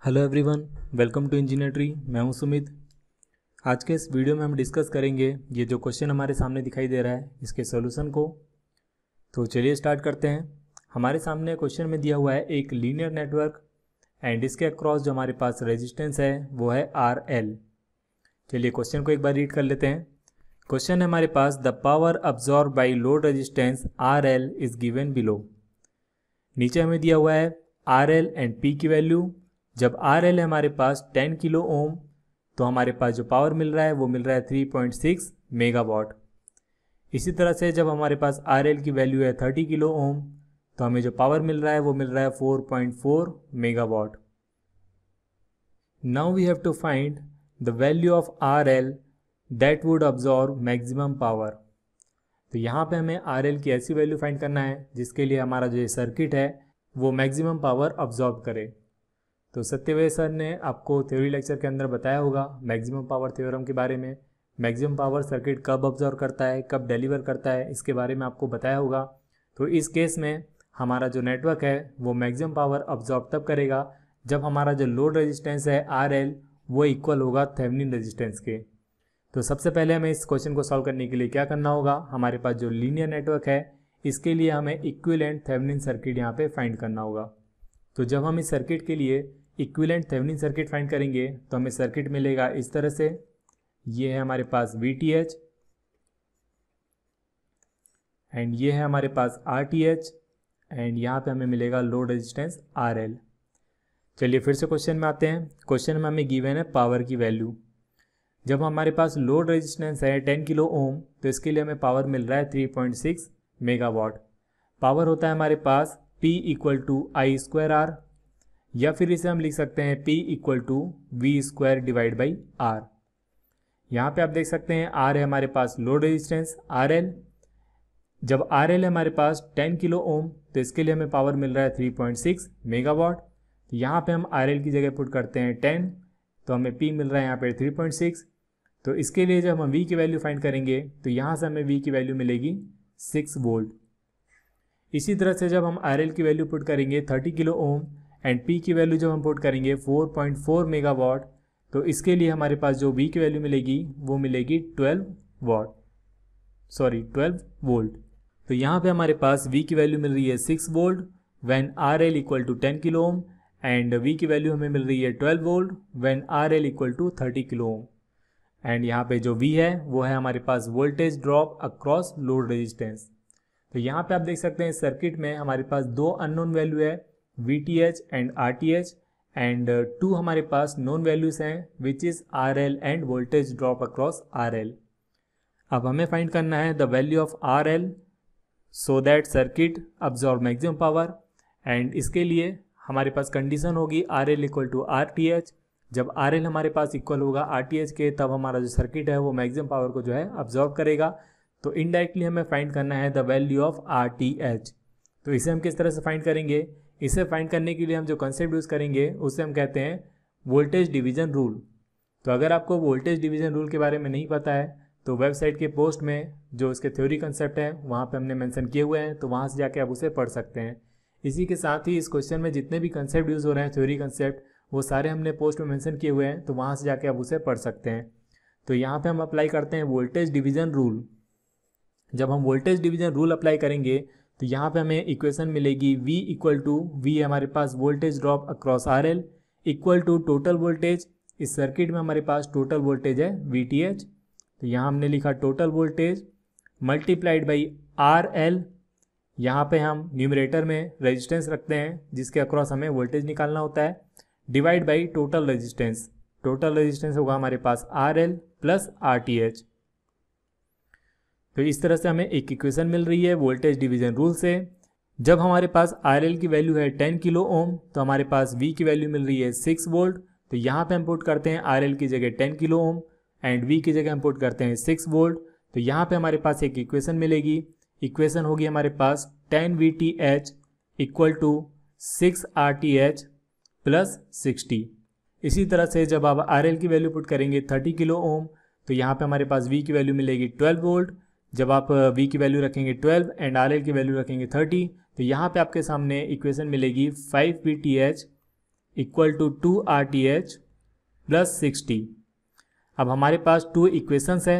Hello everyone, welcome to engineer tree. मैं हूं सुमित। आज के इस वीडियो में हम डिस्कस करेंगे ये जो क्वेश्चन हमारे सामने दिखाई दे रहा है इसके सॉल्यूशन को। तो चलिए स्टार्ट करते हैं। हमारे सामने क्वेश्चन में दिया हुआ है एक लीनियर नेटवर्क एंड इसके अक्रॉस जो हमारे पास रेजिस्टेंस है वो है RL। चलिए क्वेश्चन को एक बार रीड कर लेते हैं। क्वेश्चन है हमारे पास, the power absorb by load resistance RL is given below. नीचे हमें दिया हुआ है RL एंड P की वैल्यू। जब RL है हमारे पास 10 किलो ओम तो हमारे पास जो पावर मिल रहा है वो मिल रहा है 3.6 मेगावाट। इसी तरह से जब हमारे पास RL की वैल्यू है 30 किलो ओम तो हमें जो पावर मिल रहा है वो मिल रहा है 4.4 megawatt. Now we have to find the value of RL that would absorb maximum power. तो यहाँ पे हमें RL की ऐसी वैल्यू फाइंड करना है जिसके लिए हमारा जो सर्किट है वो मैक्सिमम पावर अब्जॉर्ब करे। तो सत्यवेद सर ने आपको थ्योरी लेक्चर के अंदर बताया होगा मैक्सिमम पावर थ्योरम के बारे में। मैक्सिमम पावर सर्किट कब ऑब्जर्व करता है, कब डिलीवर करता है, इसके बारे में आपको बताया होगा। तो इस केस में हमारा जो नेटवर्क है वो मैक्सिमम पावर ऑब्जॉर्व तब करेगा जब हमारा जो लोड रेजिस्टेंस है RL वो इक्वल होगा थेवेनिन रेजिस्टेंस के। तो सबसे पहले हमें इस क्वेश्चन को सॉल्व करने के लिए क्या करना होगा, हमारे पास जो लीनियर नेटवर्क है इसके लिए हमें इक्विवेलेंट थेवेनिन सर्किट यहाँ पे फाइंड करना होगा। तो जब हम इस सर्किट के लिए इक्विवेलेंट थेवेनिन सर्किट फाइंड करेंगे तो हमें सर्किट मिलेगा इस तरह से। ये है हमारे पास VTH एंड ये है हमारे पास RTH एंड यहाँ पे हमें मिलेगा लोड रेजिस्टेंस RL। चलिए फिर से क्वेश्चन में आते हैं। क्वेश्चन में हमें गिवन है पावर की वैल्यू। जब हमारे पास लोड रेजिस्टेंस है 10 किलो ओम तो इसके लिए हमें पावर मिल रहा है 3.6 मेगावाट। पावर होता है हमारे पास P = I²R, या फिर इसे हम लिख सकते हैं P = V² divide by R। यहाँ पे आप देख सकते हैं R है हमारे पास लोड रेजिस्टेंस RL। जब RL है हमारे पास 10 किलो ओम तो इसके लिए हमें पावर मिल रहा है 3.6 मेगावाट। तो यहाँ पे हम RL की जगह पुट करते हैं 10 तो हमें P मिल रहा है यहाँ पे 3.6। तो इसके लिए जब हम V की वैल्यू फाइंड करेंगे तो यहाँ से हमें V की वैल्यू मिलेगी 6 वोल्ट। इसी तरह से जब हम RL की वैल्यू पुट करेंगे 30 किलो ओम एंड P की वैल्यू जब हम पुट करेंगे 4.4 मेगावाट तो इसके लिए हमारे पास जो V की वैल्यू मिलेगी वो मिलेगी 12 वोल्ट। तो यहाँ पे हमारे पास V की वैल्यू मिल रही है 6 volt when RL = 10 kilo ohm and V की वैल्यू हमें मिल रही है 12 volt when RL = 30 kilo ohm. And यहाँ पे जो V है वो है हमारे पास voltage drop across load resistance. तो यहाँ पे आप देख सकते हैं सर्किट में हमारे पास दो अननोन वैल्यू है VTH एंड RTH एंड 2 हमारे पास नोन वैल्यूज हैं which is RL end voltage drop across RL। अब हमें फाइंड करना है the value of RL so that circuit absorb maximum power. And इसके लिए हमारे पास कंडीशन होगी RL = RTH। जब RL हमारे पास इक्वल होगा RTH के तब हमारा जो सर्किट है वो मैक्सिमम पावर को जो है अब्जॉर्ब करेगा। तो इनडायरेक्टली हमें फाइंड करना है द वैल्यू ऑफ RTH। तो इसे हम किस तरह से फाइंड करेंगे, इसे फाइंड करने के लिए हम जो कंसेप्ट यूज़ करेंगे उसे हम कहते हैं वोल्टेज डिवीज़न रूल। तो अगर आपको वोल्टेज डिवीज़न रूल के बारे में नहीं पता है तो वेबसाइट के पोस्ट में जो इसके थ्योरी कंसेप्ट है वहाँ पे हमने मेंशन किए हुए हैं, तो वहाँ से जाके आप उसे पढ़ सकते हैं। इसी के साथ ही इस क्वेश्चन में जितने भी कंसेप्ट यूज़ हो रहे हैं थ्योरी कंसेप्ट वो सारे हमने पोस्ट में मेंशन किए हुए हैं, तो वहाँ से जाके आप उसे पढ़ सकते हैं। तो यहाँ पर हम अप्लाई करते हैं वोल्टेज डिवीज़न रूल। जब हम वोल्टेज डिवीज़न रूल अप्लाई करेंगे तो यहाँ पे हमें इक्वेशन मिलेगी V है हमारे पास voltage drop across RL equal to total voltage. इस सर्किट में हमारे पास टोटल वोल्टेज है VTH, तो यहाँ हमने लिखा total voltage multiplied by RL। यहाँ पे हम न्यूमरेटर में रेजिस्टेंस रखते हैं जिसके अक्रॉस हमें वोल्टेज निकालना होता है, divide by total resistance. Total resistance होगा हमारे पास RL प्लस RTH। तो इस तरह से हमें एक इक्वेशन मिल रही है वोल्टेज डिवीज़न रूल से। जब हमारे पास RL की वैल्यू है 10 किलो ओम तो हमारे पास V की वैल्यू मिल रही है 6 वोल्ट। तो यहाँ पे हम पुट करते हैं RL की जगह 10 किलो ओम एंड V की जगह हम पुट करते हैं 6 वोल्ट। तो यहाँ पे हमारे पास एक इक्वेशन मिलेगी। इक्वेशन होगी हमारे पास 10 VTH = 6 RTH प्लस 60। इसी तरह से जब आप RL की वैल्यू पुट करेंगे 30 किलो ओम तो यहाँ पे हमारे पास V की वैल्यू मिलेगी 12 वोल्ट। जब आप V की वैल्यू रखेंगे 12 एंड RL की वैल्यू रखेंगे 30 तो यहाँ पे आपके सामने इक्वेशन मिलेगी 5 VTH equal to 2 RTH plus 60। अब हमारे पास 2 इक्वेशंस है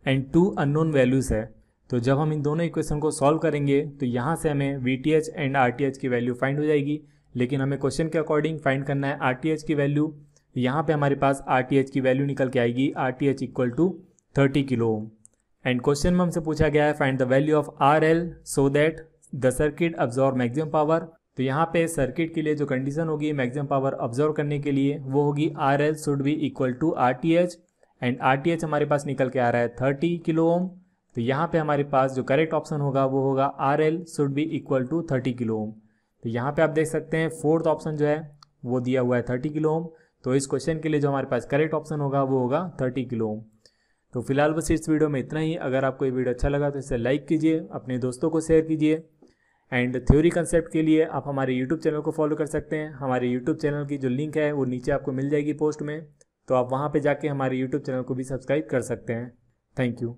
एंड 2 अननोन वैल्यूज़ है। तो जब हम इन दोनों इक्वेशन को सॉल्व करेंगे तो यहाँ से हमें VTH एंड RTH की वैल्यू फाइंड हो जाएगी, लेकिन हमें क्वेश्चन के अकॉर्डिंग फाइंड करना है RTH की वैल्यू। यहाँ पे हमारे पास RTH की वैल्यू निकल के आएगी RTH equal to 30 kilo ohm. And question में हमसे पूछा गया है find the value of RL so that the circuit absorb maximum power. तो यहाँ पे सर्किट के लिए जो कंडीशन होगी मैक्सिमम पावर ऑब्जर्व करने के लिए वो होगी RL should be equal to RTH and RTH हमारे पास निकल के आ रहा है 30 किलो ओम। तो यहाँ पे हमारे पास जो करेक्ट ऑप्शन होगा वो होगा RL should be equal to 30 kilo ohm. तो यहाँ पे आप देख सकते हैं फोर्थ ऑप्शन जो है वो दिया हुआ है 30 किलो ओम। तो इस क्वेश्चन के लिए जो हमारे पास करेक्ट ऑप्शन होगा वो होगा 30 किलो ओम। तो फिलहाल बस इस वीडियो में इतना ही। अगर आपको ये वीडियो अच्छा लगा तो इसे लाइक कीजिए, अपने दोस्तों को शेयर कीजिए। एंड थ्योरी कंसेप्ट के लिए आप हमारे यूट्यूब चैनल को फॉलो कर सकते हैं। हमारे यूट्यूब चैनल की जो लिंक है वो नीचे आपको मिल जाएगी पोस्ट में, तो आप वहाँ पे जाके हमारे यूट्यूब चैनल को भी सब्सक्राइब कर सकते हैं। Thank you.